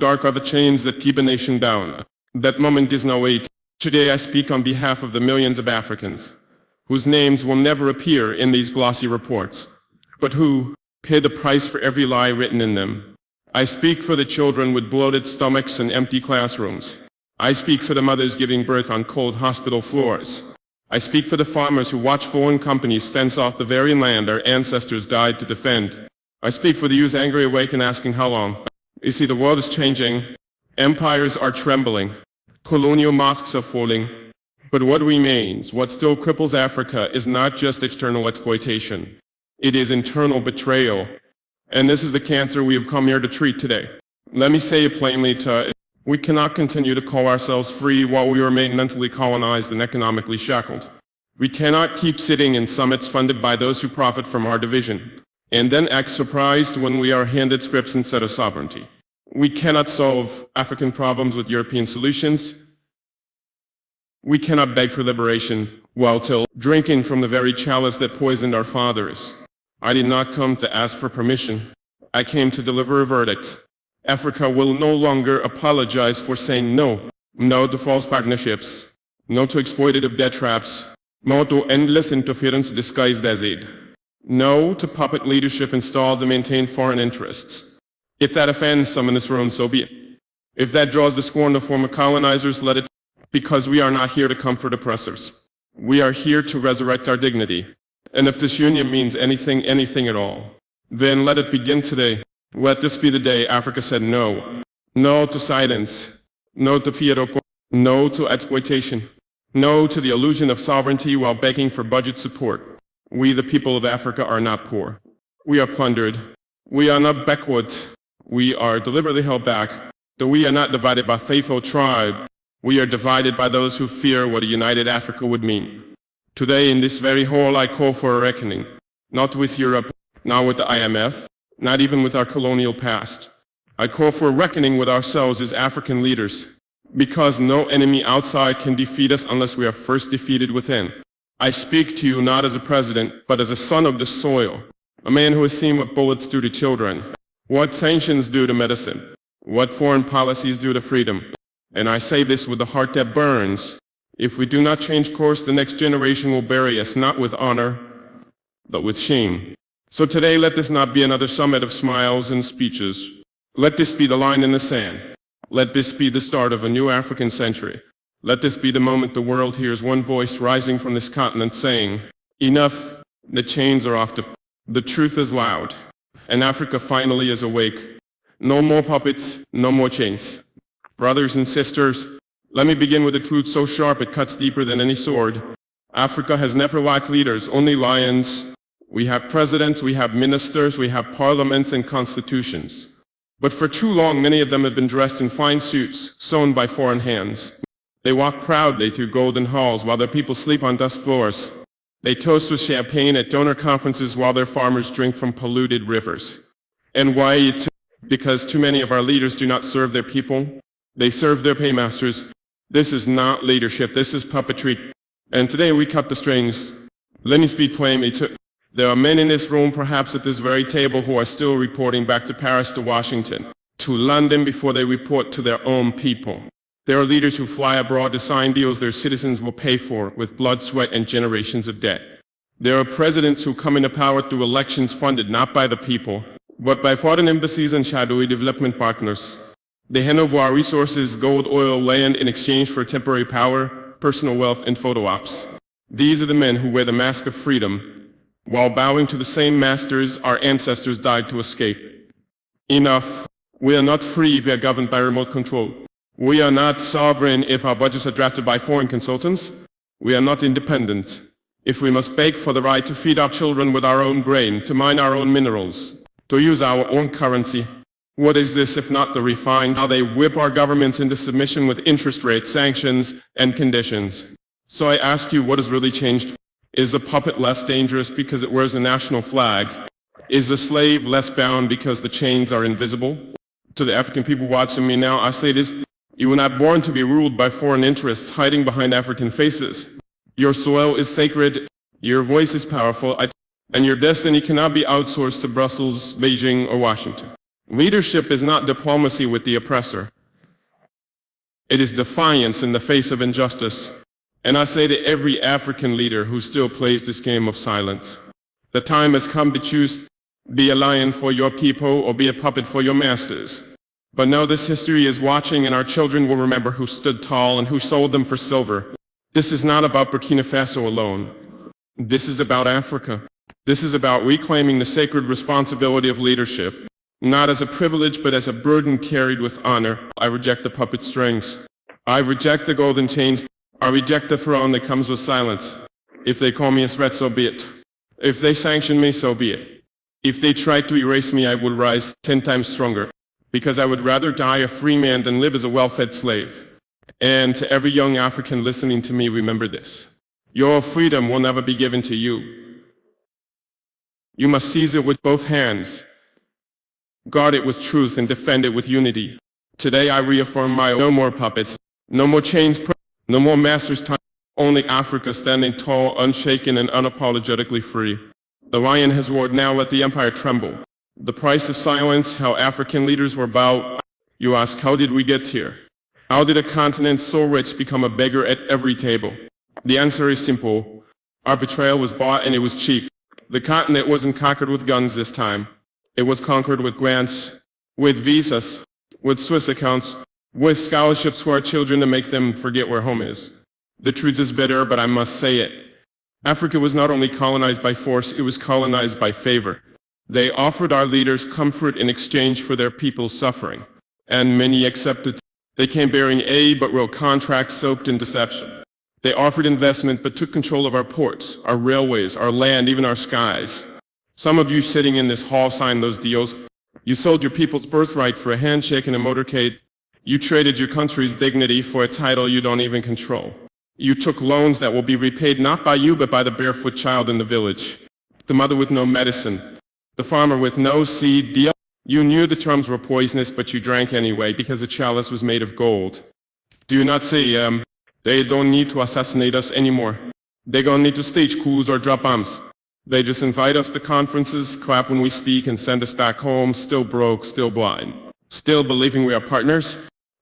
Dark are the chains that keep a nation down. That moment is now late. Today I speak on behalf of the millions of Africans, whose names will never appear in these glossy reports, but who pay the price for every lie written in them. I speak for the children with bloated stomachs and empty classrooms. I speak for the mothers giving birth on cold hospital floors. I speak for the farmers who watch foreign companies fence off the very land our ancestors died to defend. I speak for the youth angry awake and asking how long. You see, the world is changing. Empires are trembling. Colonial mosques are falling. But what remains, what still cripples Africa, is not just external exploitation. It is internal betrayal. And this is the cancer we have come here to treat today. Let me say it plainly, we cannot continue to call ourselves free while we remain mentally colonized and economically shackled. We cannot keep sitting in summits funded by those who profit from our division, and then act surprised when we are handed scripts instead of sovereignty. We cannot solve African problems with European solutions. We cannot beg for liberation while still drinking from the very chalice that poisoned our fathers. I did not come to ask for permission. I came to deliver a verdict. Africa will no longer apologize for saying no. No to false partnerships. No to exploitative debt traps. No to endless interference disguised as aid. No to puppet leadership installed to maintain foreign interests. If that offends some in this room, so be it. If that draws the scorn of former colonizers, let it, because we are not here to comfort oppressors. We are here to resurrect our dignity. And if this union means anything at all, then let it begin today. Let this be the day Africa said no. No to silence. No to fiat. No to exploitation. No to the illusion of sovereignty while begging for budget support. We, the people of Africa, are not poor. We are plundered. We are not backward. We are deliberately held back. Though we are not divided by faith or tribe, we are divided by those who fear what a united Africa would mean. Today, in this very hall, I call for a reckoning. Not with Europe, not with the IMF, not even with our colonial past. I call for a reckoning with ourselves as African leaders, because no enemy outside can defeat us unless we are first defeated within. I speak to you not as a president, but as a son of the soil, a man who has seen what bullets do to children, what sanctions do to medicine, what foreign policies do to freedom. And I say this with a heart that burns. If we do not change course, the next generation will bury us not with honor, but with shame. So today, let this not be another summit of smiles and speeches. Let this be the line in the sand. Let this be the start of a new African century. Let this be the moment the world hears one voice rising from this continent saying, enough, the chains are off. The truth is loud, and Africa finally is awake. No more puppets, no more chains. Brothers and sisters, let me begin with a truth so sharp it cuts deeper than any sword. Africa has never lacked leaders, only lions. We have presidents, we have ministers, we have parliaments and constitutions. But for too long, many of them have been dressed in fine suits, sewn by foreign hands. They walk proudly through golden halls while their people sleep on dust floors. They toast with champagne at donor conferences while their farmers drink from polluted rivers. And why? Because too many of our leaders do not serve their people. They serve their paymasters. This is not leadership, this is puppetry. And today we cut the strings. Let me speak plainly. There are men in this room, perhaps at this very table, who are still reporting back to Paris, to Washington, to London before they report to their own people. There are leaders who fly abroad to sign deals their citizens will pay for with blood, sweat, and generations of debt. There are presidents who come into power through elections funded not by the people, but by foreign embassies and shadowy development partners. They hand over our resources, gold, oil, land, in exchange for temporary power, personal wealth, and photo ops. These are the men who wear the mask of freedom, while bowing to the same masters our ancestors died to escape. Enough. We are not free if we are governed by remote control. We are not sovereign if our budgets are drafted by foreign consultants. We are not independent if we must beg for the right to feed our children with our own grain, to mine our own minerals, to use our own currency. What is this if not the refined how they whip our governments into submission with interest rates, sanctions, and conditions? So I ask you, what has really changed? Is the puppet less dangerous because it wears a national flag? Is the slave less bound because the chains are invisible? To the African people watching me now, I say this: you were not born to be ruled by foreign interests hiding behind African faces. Your soil is sacred, your voice is powerful, and your destiny cannot be outsourced to Brussels, Beijing, or Washington. Leadership is not diplomacy with the oppressor. It is defiance in the face of injustice. And I say to every African leader who still plays this game of silence, the time has come to choose, be a lion for your people or be a puppet for your masters. But know this history is watching, and our children will remember who stood tall and who sold them for silver. This is not about Burkina Faso alone. This is about Africa. This is about reclaiming the sacred responsibility of leadership, not as a privilege but as a burden carried with honor. I reject the puppet strings. I reject the golden chains. I reject the throne that comes with silence. If they call me a threat, so be it. If they sanction me, so be it. If they try to erase me, I would rise 10 times stronger, because I would rather die a free man than live as a well-fed slave. And to every young African listening to me, remember this. Your freedom will never be given to you. You must seize it with both hands, guard it with truth, and defend it with unity. Today I reaffirm my no more puppets, no more chains, no more masters' time. Only Africa standing tall, unshaken, and unapologetically free. The lion has roared, now let the empire tremble. The price is silence, how African leaders were bowed. You ask, how did we get here? How did a continent so rich become a beggar at every table? The answer is simple. Our betrayal was bought and it was cheap. The continent wasn't conquered with guns this time. It was conquered with grants, with visas, with Swiss accounts, with scholarships for our children to make them forget where home is. The truth is bitter, but I must say it. Africa was not only colonized by force, it was colonized by favor. They offered our leaders comfort in exchange for their people's suffering, and many accepted. They came bearing aid but wrote contracts soaked in deception. They offered investment but took control of our ports, our railways, our land, even our skies. Some of you sitting in this hall signed those deals. You sold your people's birthright for a handshake and a motorcade. You traded your country's dignity for a title you don't even control. You took loans that will be repaid not by you but by the barefoot child in the village, the mother with no medicine, the farmer with no seed deal. You knew the terms were poisonous, but you drank anyway because the chalice was made of gold. Do you not say, they don't need to assassinate us anymore. They don't need to stage coups or drop bombs. They just invite us to conferences, clap when we speak, and send us back home, still broke, still blind, still believing we are partners.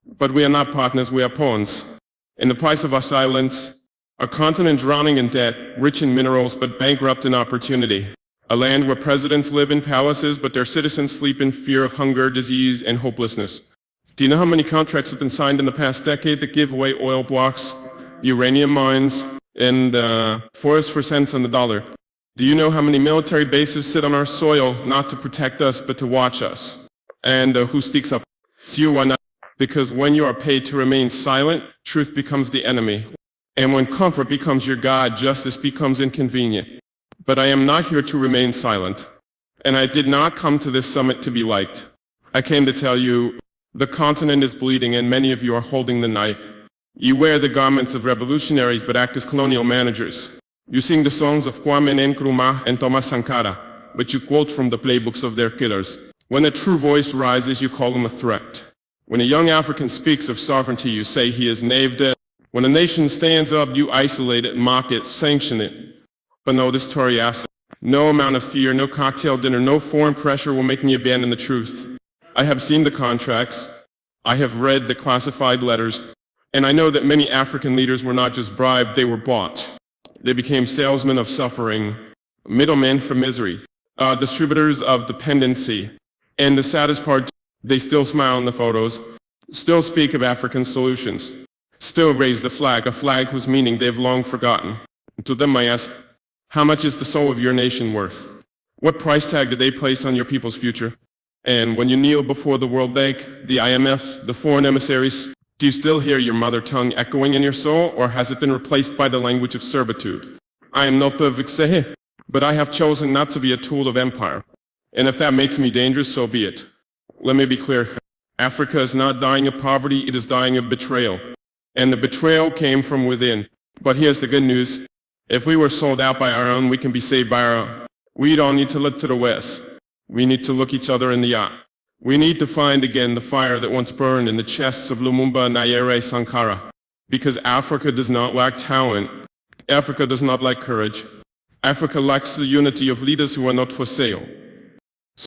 But we are not partners, we are pawns. In the price of our silence, a continent drowning in debt, rich in minerals but bankrupt in opportunity. A land where presidents live in palaces but their citizens sleep in fear of hunger, disease, and hopelessness. Do you know how many contracts have been signed in the past decade that give away oil blocks, uranium mines, and forests for cents on the dollar? Do you know how many military bases sit on our soil not to protect us but to watch us? And who speaks up? You are not. Because when you are paid to remain silent, truth becomes the enemy. And when comfort becomes your God, justice becomes inconvenient. But I am not here to remain silent. And I did not come to this summit to be liked. I came to tell you, the continent is bleeding and many of you are holding the knife. You wear the garments of revolutionaries but act as colonial managers. You sing the songs of Kwame Nkrumah and Thomas Sankara, but you quote from the playbooks of their killers. When a true voice rises, you call them a threat. When a young African speaks of sovereignty, you say he is knave-dead. When a nation stands up, you isolate it, mock it, sanction it. But no, this Tory asset, no amount of fear, no cocktail dinner, no foreign pressure will make me abandon the truth. I have seen the contracts, I have read the classified letters, and I know that many African leaders were not just bribed, they were bought. They became salesmen of suffering, middlemen for misery, distributors of dependency. And the saddest part, they still smile in the photos, still speak of African solutions, still raise the flag, a flag whose meaning they've long forgotten. And to them I ask, how much is the soul of your nation worth? What price tag did they place on your people's future? And when you kneel before the World Bank, the IMF, the foreign emissaries, do you still hear your mother tongue echoing in your soul, or has it been replaced by the language of servitude? I am no perfect sehe, but I have chosen not to be a tool of empire. And if that makes me dangerous, so be it. Let me be clear. Africa is not dying of poverty, it is dying of betrayal. And the betrayal came from within. But here's the good news. If we were sold out by our own, we can be saved by our own. We don't need to look to the west. We need to look each other in the eye. We need to find again the fire that once burned in the chests of Lumumba, Nyerere, Sankara. Because Africa does not lack talent. Africa does not lack courage. Africa lacks the unity of leaders who are not for sale.